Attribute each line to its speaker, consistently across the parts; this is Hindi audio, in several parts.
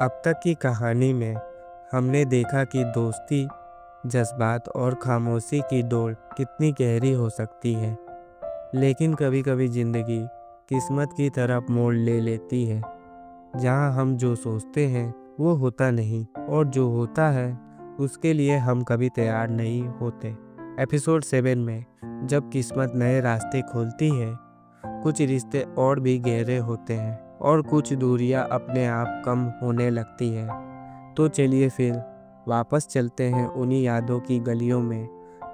Speaker 1: अब तक की कहानी में हमने देखा कि दोस्ती, जज्बात और खामोशी की डोर कितनी गहरी हो सकती है। लेकिन कभी-कभी ज़िंदगी किस्मत की तरफ मोड़ ले लेती है, जहाँ हम जो सोचते हैं वो होता नहीं और जो होता है उसके लिए हम कभी तैयार नहीं होते। एपिसोड 7 में जब किस्मत नए रास्ते खोलती है, कुछ रिश्ते और भी गहरे होते हैं और कुछ दूरियां अपने आप कम होने लगती है। तो चलिए फिर वापस चलते हैं उन्हीं यादों की गलियों में,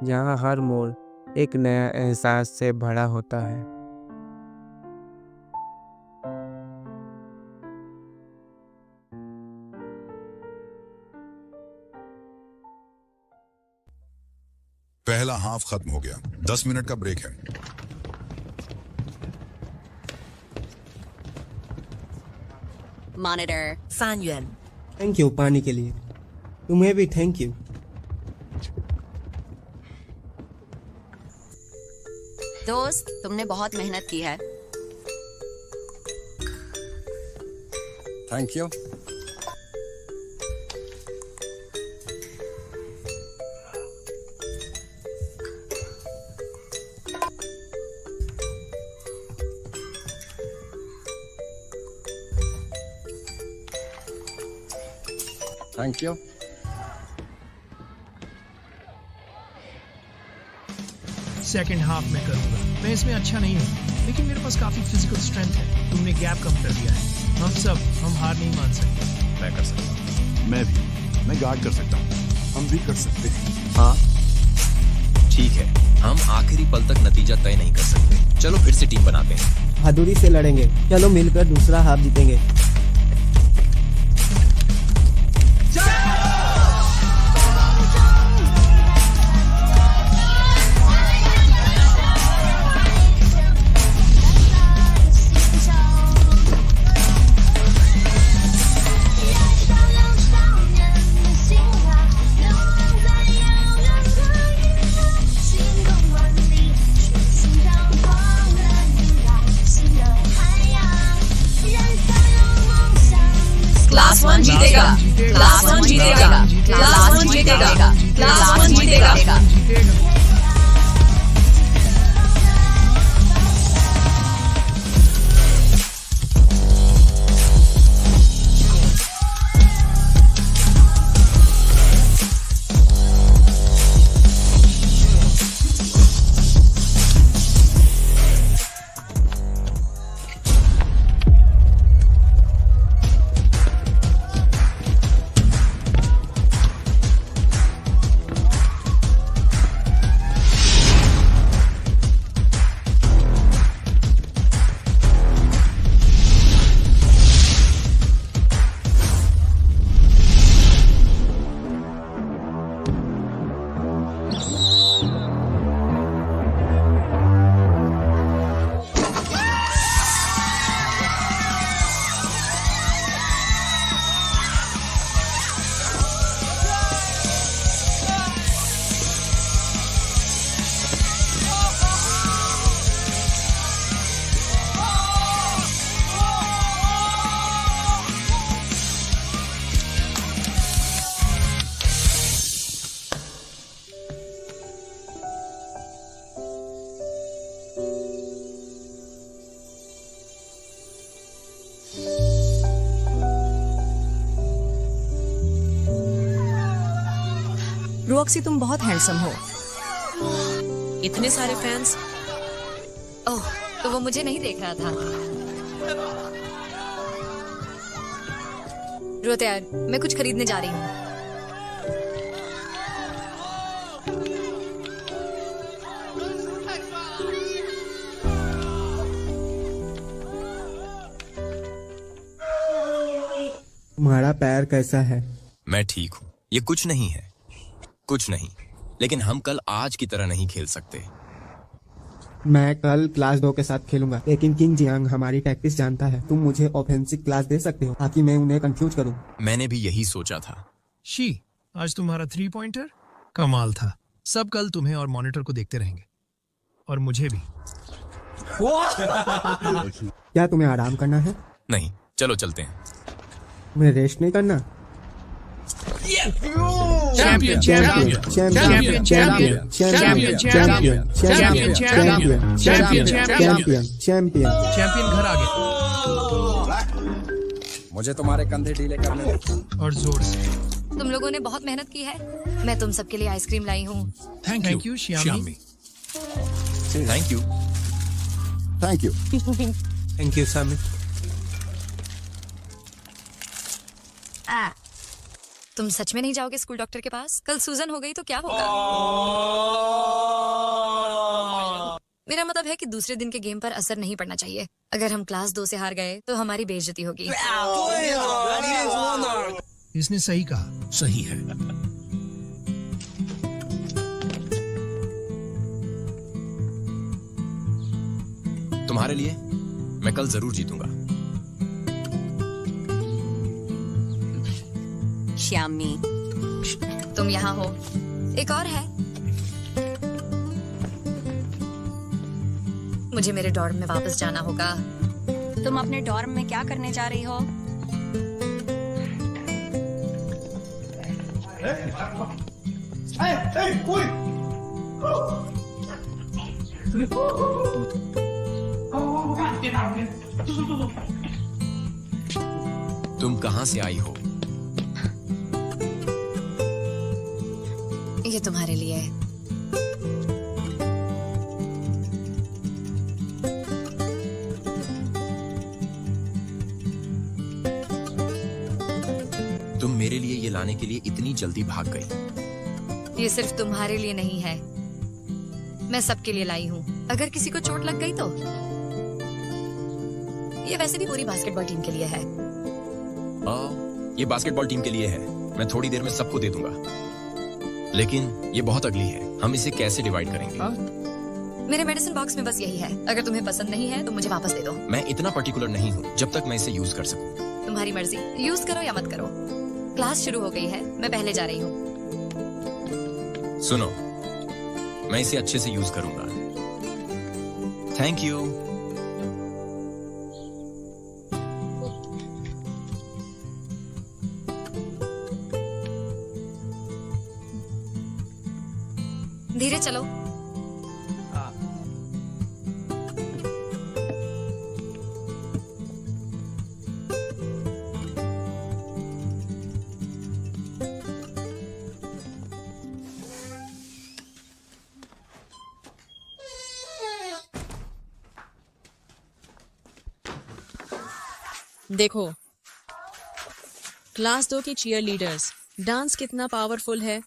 Speaker 1: जहां हर मोड़ एक नया एहसास से भरा होता है।
Speaker 2: पहला हाफ खत्म हो गया। 10 मिनट का ब्रेक है।
Speaker 3: Monitor.
Speaker 4: 3元，
Speaker 1: थैंक यू पानी के लिए। तुम्हें भी थैंक यू।
Speaker 3: दोस्त, तुमने बहुत मेहनत की है।
Speaker 2: Thank you. Thank you.
Speaker 5: Second half में करूंगा। मैं इसमें अच्छा नहीं हूँ, लेकिन मेरे पास काफी फिजिकल स्ट्रेंथ है। तुमने गैप कम कर दिया है। हम हार नहीं मान सकते।
Speaker 2: मैं कर सकता हूँ। मैं भी। मैं गार्ड कर सकता हूँ। हम भी कर सकते हैं।
Speaker 6: हाँ ठीक है, हम आखिरी पल तक नतीजा तय नहीं कर सकते। चलो फिर से टीम बनाते हैं।
Speaker 1: बहादुरी से लड़ेंगे। चलो मिलकर दूसरा हाफ जीतेंगे।
Speaker 3: क्लास 1 जीतेगा। क्लास 1 जीतेगा। क्लास 1 जीतेगा। क्लास 1 जीतेगा।
Speaker 4: रॉक्सी तुम बहुत हैंडसम हो।
Speaker 3: इतने सारे फैंस। ओह, तो वो मुझे नहीं देख रहा था। रुको यार, मैं कुछ खरीदने जा रही हूँ।
Speaker 1: तुम्हारा पैर कैसा है?
Speaker 6: मैं ठीक हूँ। ये कुछ नहीं है, कुछ नहीं। लेकिन हम कल आज की तरह नहीं खेल सकते।
Speaker 1: मैं कल क्लास 2 के साथ खेलूंगा, लेकिन किंग जियांग हमारी टैक्टिक्स जानता है। तुम मुझे ऑफेंसिव क्लास दे सकते हो ताकि मैं उन्हें कंफ्यूज करूं।
Speaker 6: मैंने भी यही सोचा था।
Speaker 5: शी, आज तुम्हारा 3 पॉइंटर कमाल था। सब कल तुम्हें और मॉनिटर को देखते रहेंगे, और मुझे भी।
Speaker 1: क्या तुम्हें आराम करना है?
Speaker 6: नहीं, चलो चलते हैं।
Speaker 1: मैं रेस्ट नहीं करना।
Speaker 5: Champion champion champion champion champion champion champion champion champion
Speaker 1: champion.
Speaker 5: Champion घर आ गया
Speaker 7: मुझे तुम्हारे कंधे ढीले करने दो।
Speaker 5: और जोर से।
Speaker 4: तुम लोगों ने बहुत मेहनत की है। मैं तुम सबके लिए आइसक्रीम लाई हूँ।
Speaker 5: Thank you Shyami.
Speaker 6: Thank you.
Speaker 7: Thank you.
Speaker 1: Thank you Sami.
Speaker 4: तुम सच में नहीं जाओगे स्कूल डॉक्टर के पास? कल सूजन हो गई तो क्या होगा? मेरा मतलब है कि दूसरे दिन के गेम पर असर नहीं पड़ना चाहिए। अगर हम क्लास 2 से हार गए तो हमारी बेइज्जती होगी।
Speaker 5: इसने सही कहा।
Speaker 2: सही है।
Speaker 6: तुम्हारे लिए मैं कल जरूर जीतूंगा।
Speaker 4: श्यामी, तुम यहाँ हो। एक और है। मुझे मेरे डॉर्म में वापस जाना होगा।
Speaker 8: तुम अपने डॉर्म में क्या करने जा रही हो?
Speaker 6: तुम कहाँ से आई हो?
Speaker 4: ये तुम्हारे लिए है।
Speaker 6: तुम मेरे लिए ये लाने के लिए इतनी जल्दी भाग गई।
Speaker 4: ये सिर्फ तुम्हारे लिए नहीं है, मैं सबके लिए लाई हूँ। अगर किसी को चोट लग गई तो ये वैसे भी पूरी बास्केटबॉल टीम के लिए है।
Speaker 6: ये बास्केटबॉल टीम के लिए है। मैं थोड़ी देर में सबको दे दूंगा, लेकिन ये बहुत अगली है। हम इसे कैसे डिवाइड करेंगे?
Speaker 4: मेरे मेडिसिन बॉक्स में बस यही है। अगर तुम्हें पसंद नहीं है तो मुझे वापस दे दो।
Speaker 6: मैं इतना पर्टिकुलर नहीं हूँ जब तक मैं इसे यूज कर सकूं।
Speaker 4: तुम्हारी मर्जी, यूज करो या मत करो। क्लास शुरू हो गई है, मैं पहले जा रही हूँ।
Speaker 6: सुनो, मैं इसे अच्छे से यूज करूंगा। Thank you.
Speaker 4: धीरे चलो।
Speaker 9: देखो, क्लास 2 के चीयर लीडर्स, डांस कितना पावरफुल है।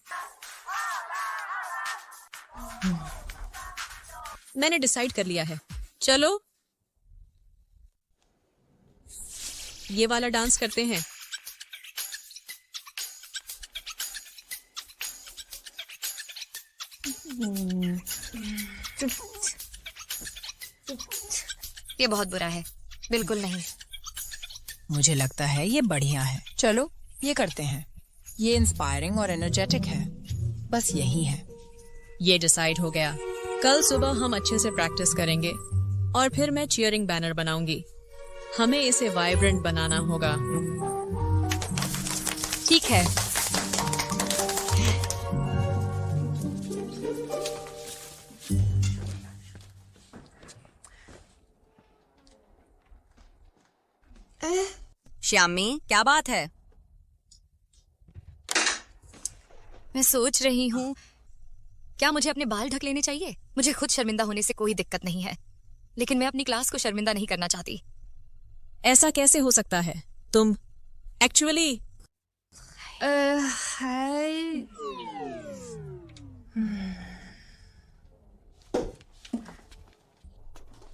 Speaker 9: मैंने डिसाइड कर लिया है। चलो ये वाला डांस करते हैं।
Speaker 4: ये बहुत बुरा है। बिल्कुल नहीं।
Speaker 3: मुझे लगता है ये बढ़िया है। चलो ये करते हैं। ये इंस्पायरिंग और एनर्जेटिक है। बस यही है।
Speaker 9: ये डिसाइड हो गया। कल सुबह हम अच्छे से प्रैक्टिस करेंगे और फिर मैं चीयरिंग बैनर बनाऊंगी। हमें इसे वाइब्रेंट बनाना होगा।
Speaker 4: ठीक है।
Speaker 8: श्यामी, क्या बात है?
Speaker 4: मैं सोच रही हूँ, क्या मुझे अपने बाल ढक लेने चाहिए? मुझे खुद शर्मिंदा होने से कोई दिक्कत नहीं है, लेकिन मैं अपनी क्लास को शर्मिंदा नहीं करना चाहती।
Speaker 9: ऐसा कैसे हो सकता है? तुम एक्चुअली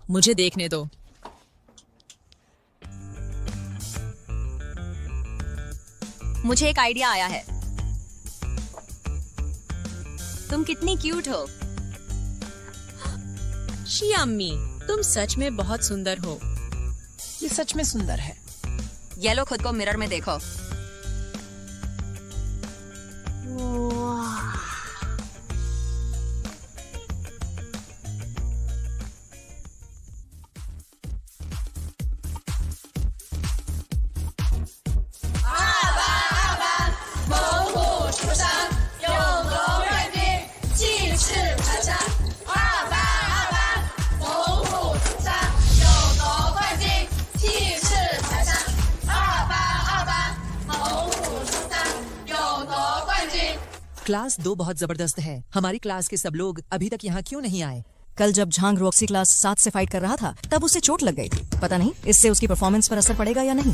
Speaker 9: मुझे देखने दो।
Speaker 8: मुझे एक आइडिया आया है। तुम कितनी क्यूट हो।
Speaker 9: श्यामी, तुम सच में बहुत सुंदर हो।
Speaker 3: ये सच में सुंदर है।
Speaker 8: ये लो, खुद को मिरर में देखो।
Speaker 10: क्लास 2 बहुत जबरदस्त है। हमारी क्लास के सब लोग अभी तक यहाँ क्यों नहीं आए?
Speaker 11: कल जब झांग रॉक्सी क्लास 7 से फाइट कर रहा था तब उसे चोट लग गई थी। पता नहीं इससे उसकी परफॉर्मेंस पर असर पड़ेगा या नहीं।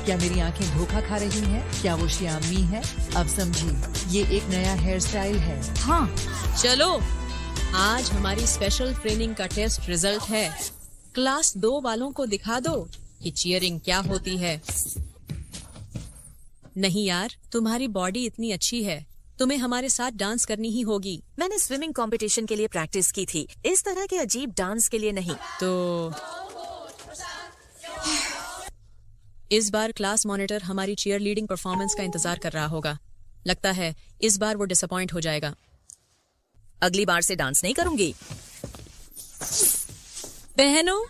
Speaker 10: क्या मेरी आंखें धोखा खा रही हैं? क्या वो श्यामी है? अब समझी, ये एक नया हेयर स्टाइल है।
Speaker 11: हाँ,
Speaker 9: चलो, आज हमारी स्पेशल ट्रेनिंग का टेस्ट रिजल्ट है। क्लास 2 वालों को दिखा दो कि चीयरिंग क्या होती है। नहीं यार, तुम्हारी बॉडी इतनी अच्छी है, तुम्हें हमारे साथ डांस करनी ही होगी।
Speaker 12: मैंने स्विमिंग कंपटीशन के लिए प्रैक्टिस की थी, इस तरह के अजीब डांस के लिए नहीं।
Speaker 9: तो इस बार क्लास मॉनिटर हमारी चीयर लीडिंग परफॉर्मेंस का इंतजार कर रहा होगा। लगता है इस बार वो डिसअपॉइंट हो जाएगा।
Speaker 12: अगली बार से डांस नहीं करूंगी।
Speaker 9: बहनों,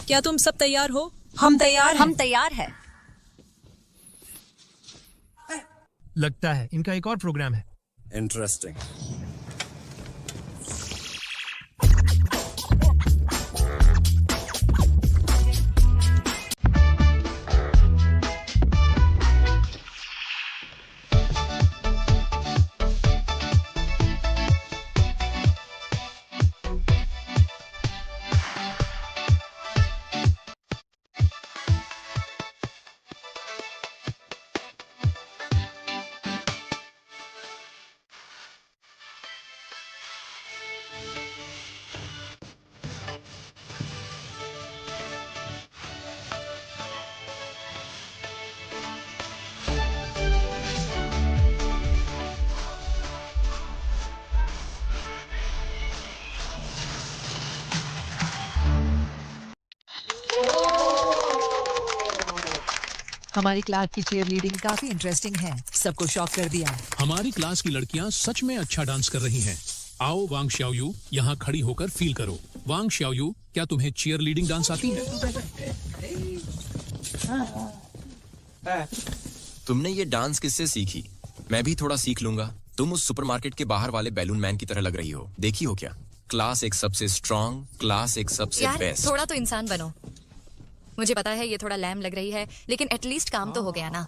Speaker 9: क्या तुम सब तैयार हो?
Speaker 12: हम तैयार हैं।
Speaker 5: लगता है इनका एक और प्रोग्राम है।
Speaker 7: इंटरेस्टिंग।
Speaker 10: हमारी क्लास की चीयर लीडिंग काफी इंटरेस्टिंग है, सबको शॉक कर दिया।
Speaker 13: हमारी क्लास की लड़कियां सच में अच्छा डांस कर रही हैं। आओ वांग श्याओयू, यहाँ खड़ी होकर फील करो। वांग श्याओयू, क्या तुम्हें चीयर लीडिंग डांस आती है?
Speaker 6: तुमने ये डांस किससे सीखी? मैं भी थोड़ा सीख लूंगा। तुम उस सुपरमार्केट के बाहर वाले बैलून मैन की तरह लग रही हो। देखी हो क्या? क्लास एक सबसे स्ट्रांग, क्लास एक सबसे
Speaker 4: यार
Speaker 6: बेस्ट।
Speaker 4: थोड़ा तो इंसान बनो। मुझे पता है ये थोड़ा लैम लग रही है, लेकिन एटलीस्ट काम तो हो गया ना।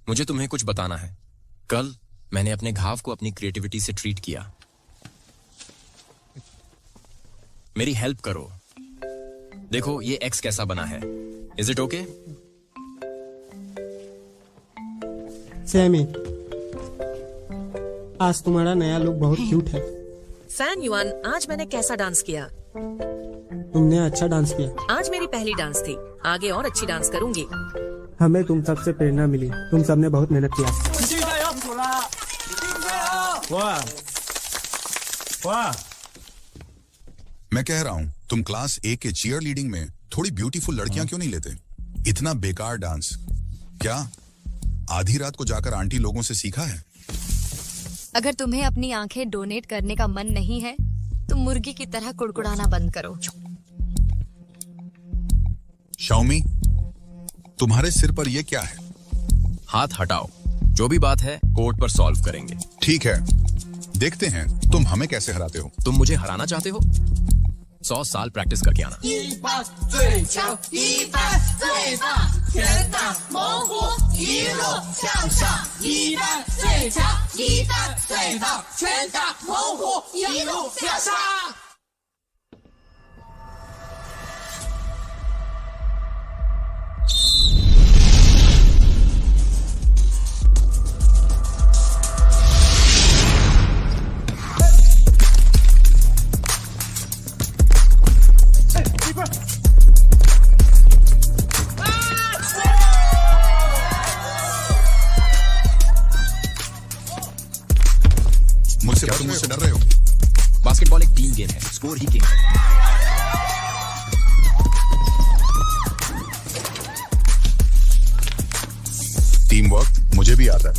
Speaker 6: मुझे तुम्हें कुछ बताना है। कल मैंने अपने घाव को अपनी क्रिएटिविटी से ट्रीट किया। मेरी हेल्प करो। देखो ये एक्स कैसा बना है। Is it okay?
Speaker 14: सैमी, आज तुम्हारा नया लुक बहुत क्यूट है।
Speaker 12: फैन युआन, आज मैंने कैसा डांस किया?
Speaker 14: तुमने अच्छा डांस किया।
Speaker 12: आज मेरी पहली डांस थी, आगे और अच्छी डांस करूंगी।
Speaker 14: हमें तुम सबसे प्रेरणा मिली, तुम सबने बहुत मेहनत किया।
Speaker 2: वाह। मैं कह रहा हूँ, तुम क्लास 1 के चीयर लीडिंग में थोड़ी ब्यूटीफुल लड़कियां क्यों नहीं लेते? इतना बेकार डांस। क्या आधी रात को जाकर आंटी लोगों से सीखा है?
Speaker 4: अगर तुम्हें अपनी आंखें डोनेट करने का मन नहीं है तो मुर्गी की तरह कुड़कुड़ाना बंद करो।
Speaker 2: शाओमी, तुम्हारे सिर पर ये क्या है?
Speaker 6: हाथ हटाओ। जो भी बात है कोर्ट पर सॉल्व करेंगे।
Speaker 2: ठीक है, देखते हैं तुम हमें कैसे हराते हो।
Speaker 6: तुम मुझे हराना चाहते हो? 100 साल प्रैक्टिस करके आना।
Speaker 2: मुझसे डर रहे हो?
Speaker 6: बास्केटबॉल एक टीम गेम है, स्कोर ही किंग है।
Speaker 2: टीम वर्क मुझे भी आता है।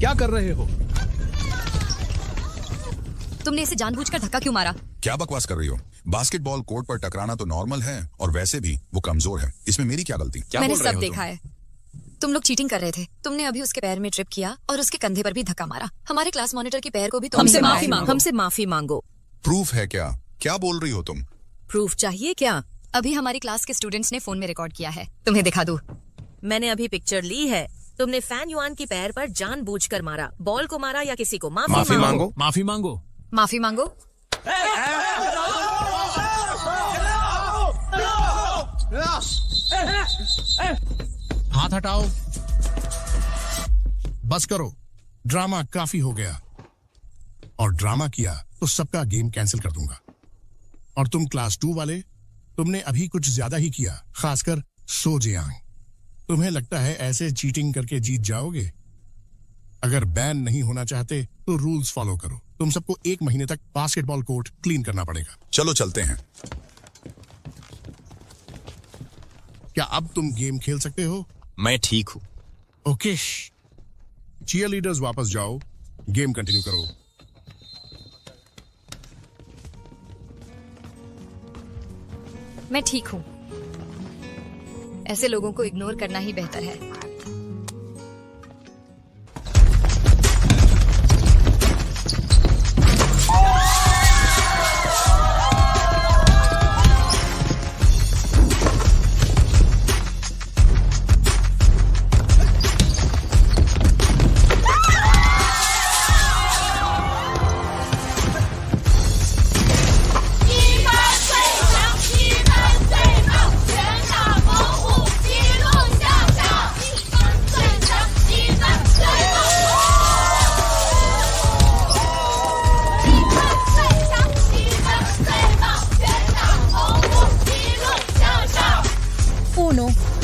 Speaker 13: क्या कर रहे हो?
Speaker 4: तुमने इसे जानबूझकर धक्का क्यों मारा?
Speaker 2: क्या बकवास कर रही हो? बास्केटबॉल कोर्ट पर टकराना तो नॉर्मल है, और वैसे भी वो कमजोर है। इसमें मेरी क्या गलती?
Speaker 4: मैंने सब देखा है। तुम लोग चीटिंग कर रहे थे। तुमने अभी उसके पैर में ट्रिप किया और उसके कंधे पर भी धक्का मारा। हमारे क्लास मॉनिटर के पैर को भी
Speaker 12: हमसे माफी मांगो।
Speaker 2: प्रूफ है क्या? क्या बोल रही हो तुम?
Speaker 12: प्रूफ चाहिए क्या?
Speaker 4: अभी हमारी क्लास के स्टूडेंट्स ने फोन में रिकॉर्ड किया है, तुम्हें दिखा दूं।
Speaker 12: मैंने अभी पिक्चर ली है। तुमने फैन युआन की पैर पर जानबूझकर मारा। बॉल को मारा या किसी को? माफी मांगो।
Speaker 13: माफी मांगो।
Speaker 4: माफी मांगो।
Speaker 13: हाथ हटाओ। बस करो, ड्रामा काफी हो गया। और ड्रामा किया तो सबका गेम कैंसिल कर दूंगा। और तुम क्लास 2 वाले, तुमने अभी कुछ ज्यादा ही किया, खासकर सो जियांग। तुम्हें लगता है ऐसे चीटिंग करके जीत जाओगे? अगर बैन नहीं होना चाहते तो रूल्स फॉलो करो। तुम सबको 1 महीने तक बास्केटबॉल कोर्ट क्लीन करना पड़ेगा।
Speaker 2: चलो चलते हैं।
Speaker 13: क्या अब तुम गेम खेल सकते हो?
Speaker 6: मैं ठीक हूँ।
Speaker 13: ओके, चीयर लीडर्स वापस जाओ, गेम कंटिन्यू करो।
Speaker 4: मैं ठीक हूँ। ऐसे लोगों को इग्नोर करना ही बेहतर है।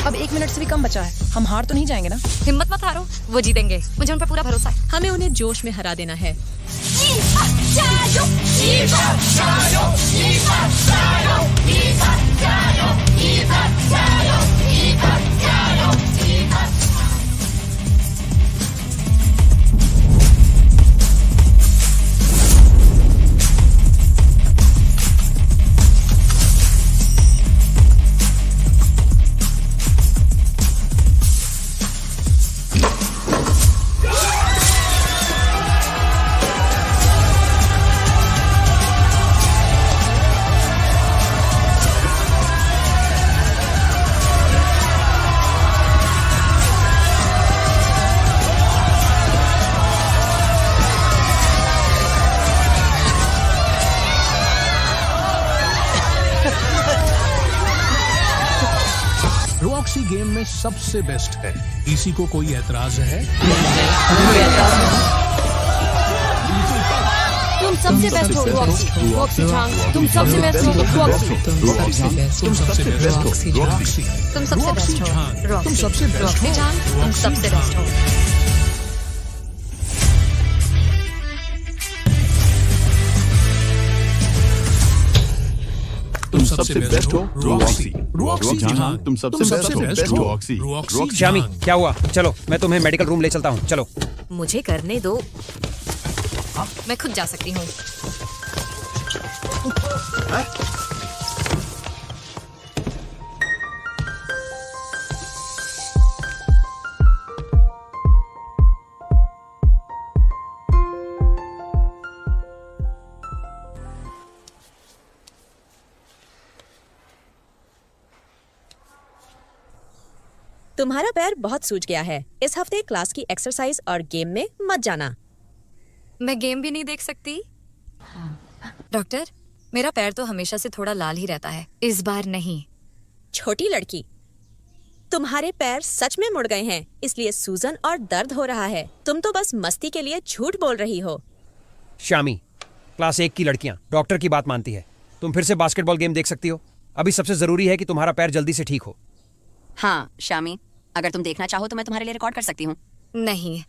Speaker 11: अब 1 मिनट से भी कम बचा है। हम हार तो नहीं जाएंगे ना?
Speaker 4: हिम्मत मत हारो, वो जीतेंगे। मुझे उन पर पूरा भरोसा है।
Speaker 9: हमें उन्हें जोश में हरा देना है।
Speaker 13: रॉक्सी गेम में सबसे बेस्ट है। इसी को कोई ऐतराज है?
Speaker 4: तुम सबसे बेस्ट हो रॉक्सी। रॉक्सी चांग, तुम सबसे बेस्ट हो रॉक्सी।
Speaker 13: तुम सबसे बेस्ट हो रॉक्सी।
Speaker 4: तुम सबसे बेस्ट हो रॉक्सी।
Speaker 13: तुम सबसे बेस्ट हो
Speaker 4: रॉक्सी चांग, तुम सबसे बेस्ट हो।
Speaker 13: तुम सबसे बेस्ट हो रॉक्सी। रॉक्सी
Speaker 15: हाँ, तुम सबसे बेस्ट हो रॉक्सी।
Speaker 16: शामी, क्या हुआ? चलो मैं तुम्हें मेडिकल रूम ले चलता हूँ। चलो।
Speaker 12: मुझे करने दो।
Speaker 4: मैं खुद जा सकती हूँ।
Speaker 12: तुम्हारा पैर बहुत सूज गया है। इस हफ्ते क्लास की एक्सरसाइज और गेम में मत जाना।
Speaker 4: मैं गेम भी नहीं देख सकती? डॉक्टर, मेरा पैर तो हमेशा से थोड़ा लाल ही रहता है, इस बार नहीं।
Speaker 12: छोटी लड़की, तुम्हारे पैर सच में मुड़ गए हैं, इसलिए सूजन और दर्द हो रहा है। तुम तो बस मस्ती के लिए झूठ बोल रही हो।
Speaker 16: शामी, क्लास 1 की लड़कियां डॉक्टर की बात मानती है। तुम फिर से बास्केटबॉल गेम देख सकती हो। अभी सबसे जरूरी है कि तुम्हारा पैर जल्दी से ठीक हो।
Speaker 8: हाँ शामी, अगर तुम देखना चाहो तो मैं तुम्हारे लिए रिकॉर्ड कर सकती हूँ।
Speaker 4: नहीं,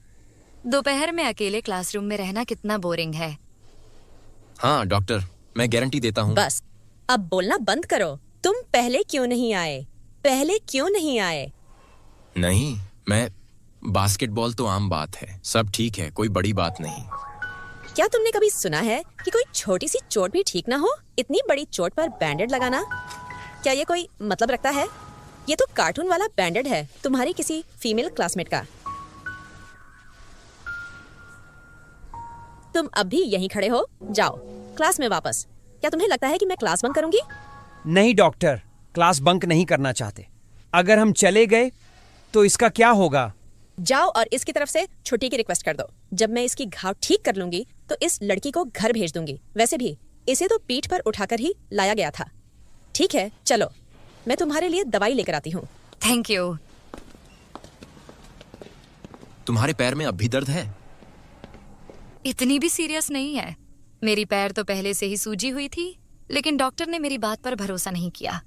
Speaker 4: दोपहर में अकेले क्लासरूम में रहना कितना बोरिंग है।
Speaker 6: हाँ डॉक्टर, मैं गारंटी देता हूँ।
Speaker 12: बस, अब बोलना बंद करो। तुम पहले क्यों नहीं आए? पहले क्यों नहीं आए?
Speaker 6: नहीं, मैं बास्केटबॉल तो आम बात है, सब ठीक है, कोई बड़ी बात नहीं।
Speaker 12: क्या तुमने कभी सुना है कि कोई छोटी सी चोट भी ठीक ना हो? इतनी बड़ी चोट पर बैंडेड लगाना, क्या ये कोई मतलब रखता है? ये तो कार्टून वाला बैंडेड है, तुम्हारी किसी फीमेल क्लासमेट का। तुम अब भी यहीं खड़े हो, जाओ क्लास में वापस। क्या तुम्हें लगता है कि मैं क्लास बंक करूंगी?
Speaker 16: नहीं डॉक्टर, क्लास बंक नहीं करना चाहते। अगर हम चले गए तो इसका क्या होगा?
Speaker 12: जाओ और इसकी तरफ से छुट्टी की रिक्वेस्ट कर दो। जब मैं इसकी घाव ठीक कर लूंगी तो इस लड़की को घर भेज दूंगी। वैसे भी इसे तो पीठ पर उठाकर ही लाया गया था। ठीक है, चलो मैं तुम्हारे लिए दवाई लेकर आती हूँ।
Speaker 4: Thank you.
Speaker 6: तुम्हारे पैर में अब भी दर्द है?
Speaker 4: इतनी भी सीरियस नहीं है। मेरी पैर तो पहले से ही सूजी हुई थी, लेकिन डॉक्टर ने मेरी बात पर भरोसा नहीं किया।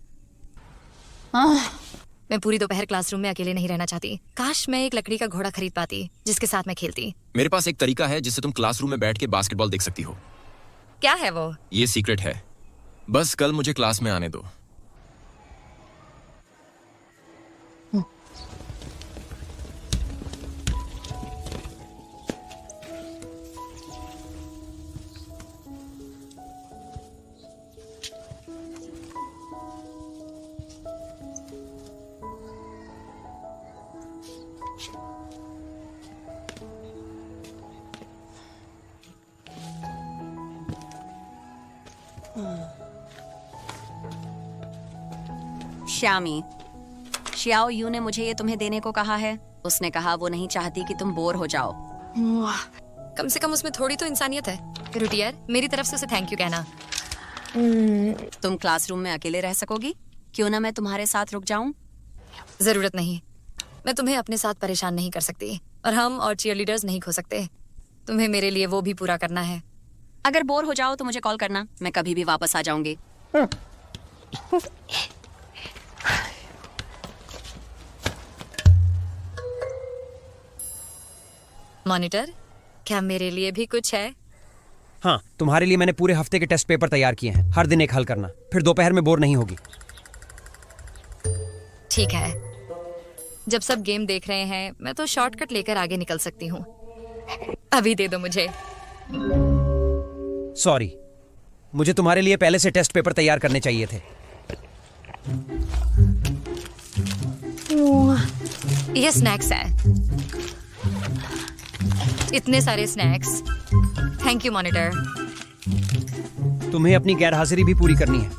Speaker 4: मैं पूरी दोपहर क्लासरूम में अकेले नहीं रहना चाहती। काश मैं एक लकड़ी का घोड़ा खरीद पाती जिसके साथ मैं खेलती।
Speaker 6: मेरे पास एक तरीका है जिससे तुम क्लासरूम में बैठ के बास्केटबॉल देख सकती हो।
Speaker 4: क्या है वो?
Speaker 6: ये सीक्रेट है, बस कल मुझे क्लास में आने दो।
Speaker 8: श्यामी, श्याओ यू ने मुझे ये तुम्हें देने को कहा है। उसने कहा वो नहीं चाहती कि तुम बोर हो जाओ।
Speaker 4: कम से कम उसमें थोड़ी तो इंसानियत है। रुटियर, मेरी तरफ से उसे थैंक यू कहना।
Speaker 8: तुम क्लासरूम में अकेले रह सकोगी? क्यों ना मैं तुम्हारे साथ रुक जाऊं?
Speaker 4: जरूरत नहीं, मैं तुम्हें अपने साथ परेशान नहीं कर सकती और हम और चीयरलीडर्स नहीं खो सकते। तुम्हें मेरे लिए वो भी पूरा करना है।
Speaker 8: अगर बोर हो जाओ तो मुझे कॉल करना, मैं कभी भी वापस आ जाऊंगी।
Speaker 4: मॉनिटर, क्या मेरे लिए भी कुछ है?
Speaker 16: हाँ, तुम्हारे लिए मैंने पूरे हफ्ते के टेस्ट पेपर तैयार किए हैं। हर दिन एक हल करना, फिर दोपहर में बोर नहीं होगी।
Speaker 4: ठीक है, जब सब गेम देख रहे हैं मैं तो शॉर्टकट लेकर आगे निकल सकती हूँ। अभी दे दो मुझे।
Speaker 16: सॉरी, मुझे तुम्हारे लिए पहले से टेस्ट पेपर तैयार करने चाहिए थे।
Speaker 4: ये स्नैक्स है, इतने सारे स्नैक्स। Thank you monitor.
Speaker 16: तुम्हें अपनी गैर हाजिरी भी पूरी करनी है।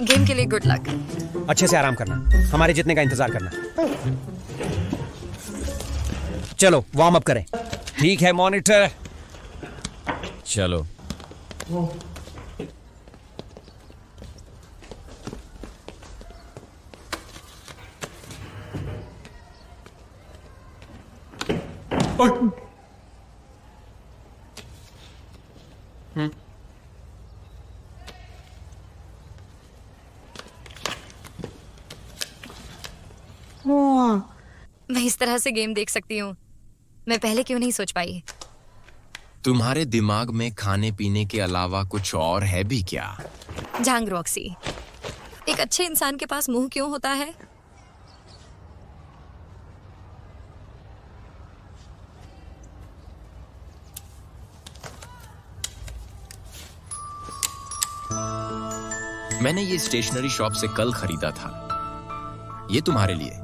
Speaker 4: गेम के लिए गुड लक।
Speaker 16: अच्छे से आराम करना, हमारे जितने का इंतजार करना। चलो वार्म अप करें। ठीक है मॉनिटर,
Speaker 6: चलो।
Speaker 4: मैं इस तरह से गेम देख सकती हूँ, मैं पहले क्यों नहीं सोच पाई?
Speaker 6: तुम्हारे दिमाग में खाने पीने के अलावा कुछ और है भी क्या?
Speaker 4: जांग रॉक्सी, एक अच्छे इंसान के पास मुंह क्यों होता है?
Speaker 6: मैंने ये स्टेशनरी शॉप से कल खरीदा था। ये तुम्हारे लिए।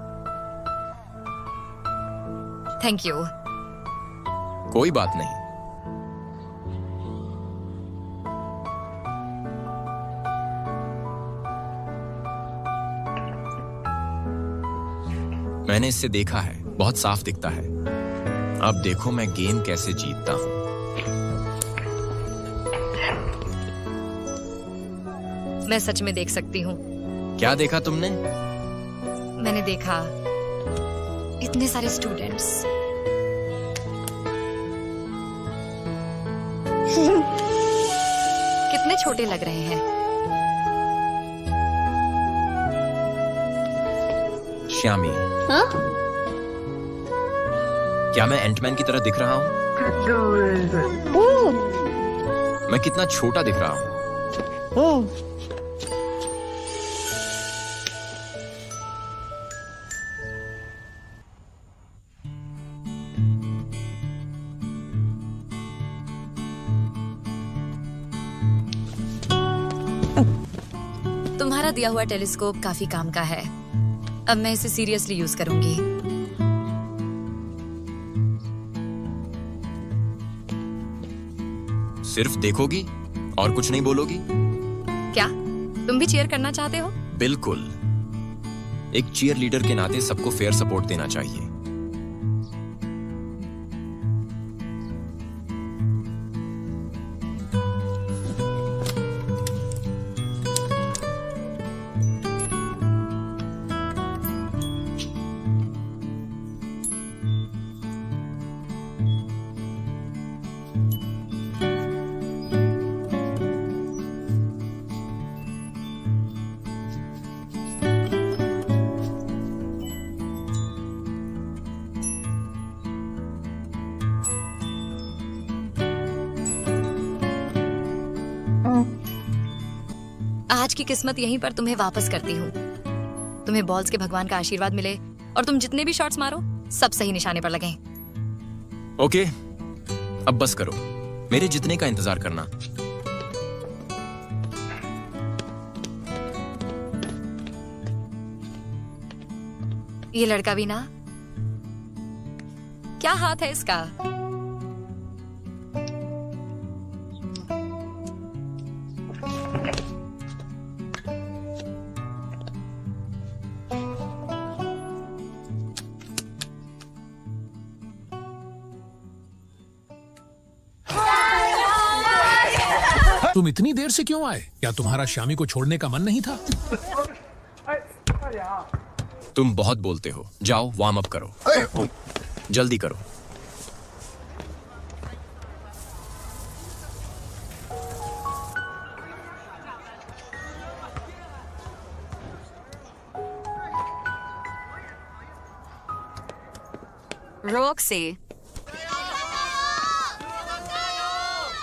Speaker 4: Thank you.
Speaker 6: कोई बात नहीं। मैंने इससे देखा है, बहुत साफ दिखता है। अब देखो मैं गेम कैसे जीतता हूं।
Speaker 4: मैं सच में देख सकती हूँ।
Speaker 6: क्या देखा तुमने?
Speaker 4: मैंने देखा इतने सारे स्टूडेंट्स। कितने छोटे लग रहे हैं।
Speaker 6: श्यामी, क्या मैं एंटमैन की तरह दिख रहा हूँ? मैं कितना छोटा दिख रहा हूँ?
Speaker 4: तुम्हारा दिया हुआ टेलीस्कोप काफी काम का है। अब मैं इसे सीरियसली यूज करूंगी।
Speaker 6: सिर्फ देखोगी और कुछ नहीं बोलोगी?
Speaker 4: क्या तुम भी चीयर करना चाहते हो?
Speaker 6: बिल्कुल। एक चीयर लीडर के नाते सबको फेयर सपोर्ट देना चाहिए।
Speaker 4: आज की किस्मत यहीं पर तुम्हें वापस करती हूँ। तुम्हें बॉल्स के भगवान का आशीर्वाद मिले और तुम जितने भी शॉट्स मारो सब सही निशाने पर लगें।
Speaker 6: ओके, अब बस करो। मेरे जितने का इंतजार करना।
Speaker 4: ये लड़का भी ना, क्या हाथ है इसका?
Speaker 5: तुम इतनी देर से क्यों आए? क्या तुम्हारा शामी को छोड़ने का मन नहीं था?
Speaker 6: तुम बहुत बोलते हो। जाओ वार्म अप करो। जल्दी करो।
Speaker 8: रोक्सी,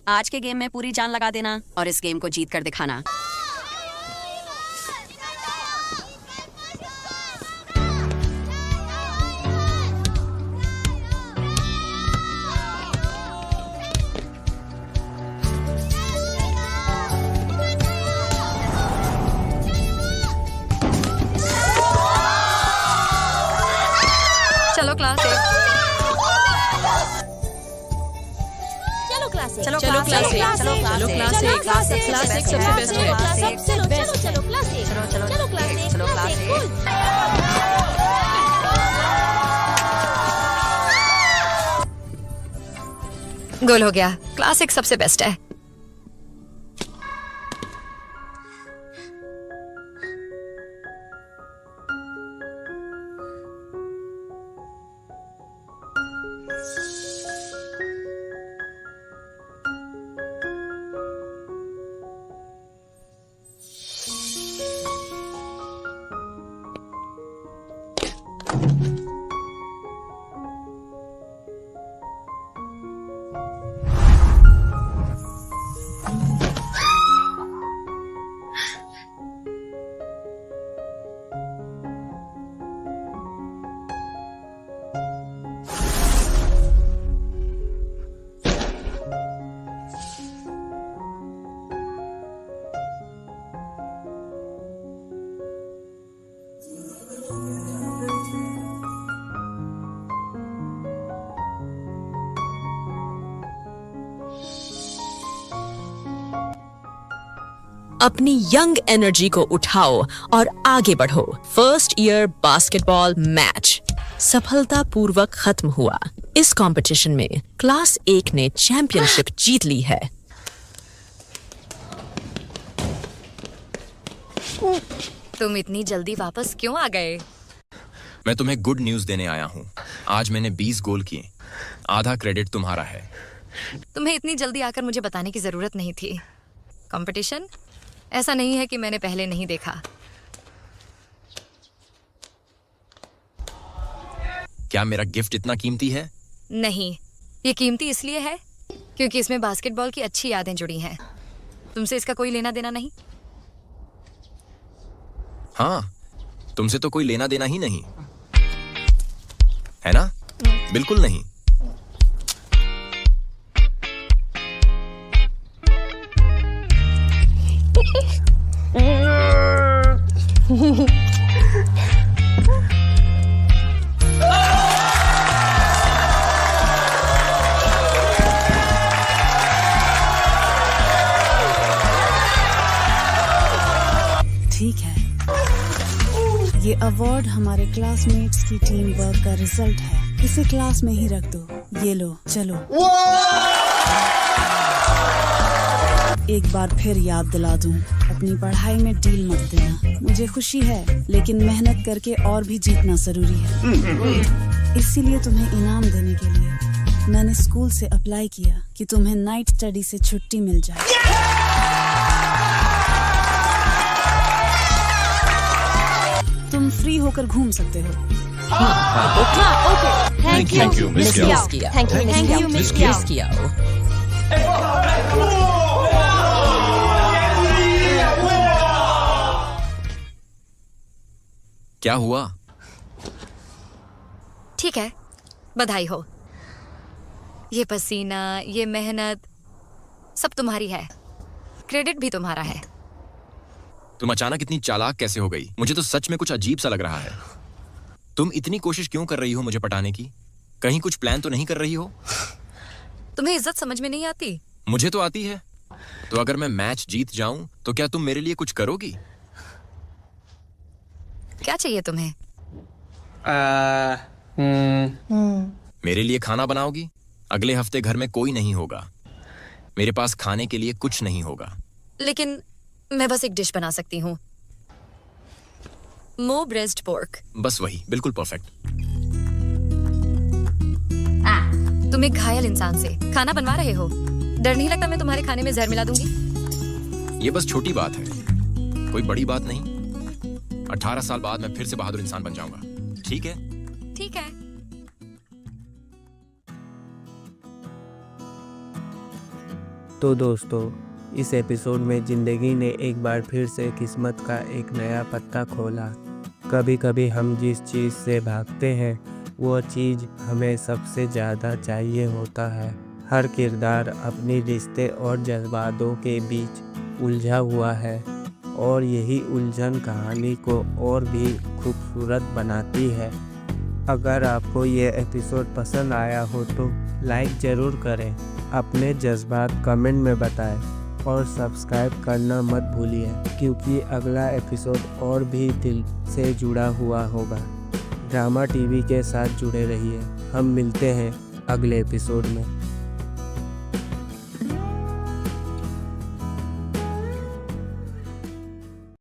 Speaker 8: आज के गेम में पूरी जान लगा देना और इस गेम को जीत कर दिखाना।
Speaker 4: चलो क्लास एक।
Speaker 9: चलो क्लास एक सबसे बेस्ट है।
Speaker 4: गोल हो गया। क्लास एक सबसे बेस्ट है।
Speaker 12: अपनी यंग एनर्जी को उठाओ और आगे बढ़ो। फर्स्ट ईयर बास्केटबॉल मैच सफलतापूर्वक खत्म हुआ। इस कंपटीशन में क्लास 1 ने चैंपियनशिप जीत ली है।
Speaker 4: तुम इतनी जल्दी वापस क्यों आ गए?
Speaker 6: मैं तुम्हें गुड न्यूज देने आया हूँ। आज मैंने 20 गोल किए। आधा क्रेडिट तुम्हारा है।
Speaker 4: तुम्हें इतनी जल्दी आकर मुझे बताने की जरूरत नहीं थी। कंपटीशन ऐसा नहीं है कि मैंने पहले नहीं देखा।
Speaker 6: क्या मेरा गिफ्ट इतना कीमती है?
Speaker 4: नहीं, ये कीमती इसलिए है क्योंकि इसमें बास्केटबॉल की अच्छी यादें जुड़ी हैं। तुमसे इसका कोई लेना देना नहीं।
Speaker 6: हाँ, तुमसे तो कोई लेना देना ही नहीं है ना? बिल्कुल नहीं।
Speaker 17: अवार्ड हमारे क्लासमेट्स की टीम वर्क का रिजल्ट है। इसे क्लास में ही रख दो। ये लो, चलो। एक बार फिर याद दिला दूं, अपनी पढ़ाई में डील मत देना। मुझे खुशी है, लेकिन मेहनत करके और भी जीतना जरूरी है। इसीलिए तुम्हें इनाम देने के लिए मैंने स्कूल से अप्लाई किया कि तुम्हें नाइट स्टडी से छुट्टी मिल जाए। तुम फ्री होकर घूम सकते हो।
Speaker 3: Thank you, Miss Kiao. Thank you, Miss Kiao.
Speaker 6: क्या हुआ?
Speaker 4: ठीक है, बधाई हो। ये पसीना, ये मेहनत सब तुम्हारी है, क्रेडिट भी तुम्हारा है।
Speaker 6: तुम अचानक इतनी चालाक कैसे हो गई? मुझे तो सच में कुछ अजीब सा लग रहा है। तुम इतनी कोशिश क्यों कर रही हो मुझे पटाने की? कहीं कुछ प्लान तो नहीं कर रही हो?
Speaker 4: तुम्हें इज्जत समझ में नहीं आती?
Speaker 6: मुझे तो आती है। तो अगर मैं मैच जीत जाऊं तो क्या तुम मेरे लिए कुछ करोगी?
Speaker 4: क्या चाहिए तुम्हें?
Speaker 6: मेरे लिए खाना बनाओगी? अगले हफ्ते घर में कोई नहीं होगा। मेरे पास खाने के लिए कुछ नहीं होगा।
Speaker 4: लेकिन मैं बस एक डिश बना सकती हूँ, मो ब्रेस्ट पोर्क।
Speaker 6: बस वही, बिल्कुल परफेक्ट।
Speaker 4: तुम एक घायल इंसान से खाना बनवा रहे हो। डर नहीं लगता मैं तुम्हारे खाने में जहर मिला दूंगी?
Speaker 6: ये बस छोटी बात है, कोई बड़ी बात नहीं। 18 साल बाद मैं फिर से बहादुर इंसान बन जाऊंगा। ठीक है?
Speaker 4: ठीक है।
Speaker 1: तो दोस्तों, इस एपिसोड में ज़िंदगी ने एक बार फिर से किस्मत का एक नया पत्ता खोला। कभी कभी हम जिस चीज़ से भागते हैं वो चीज़ हमें सबसे ज़्यादा चाहिए होता है। हर किरदार अपनी रिश्ते और जज्बातों के बीच उलझा हुआ है और यही उलझन कहानी को और भी खूबसूरत बनाती है। अगर आपको ये एपिसोड पसंद आया हो तो लाइक ज़रूर करें, अपने जज्बात कमेंट में बताएं और सब्सक्राइब करना मत भूलिए, क्योंकि अगला एपिसोड और भी दिल से जुड़ा हुआ होगा। ड्रामा टीवी के साथ जुड़े रहिए। हम मिलते हैं अगले एपिसोड में।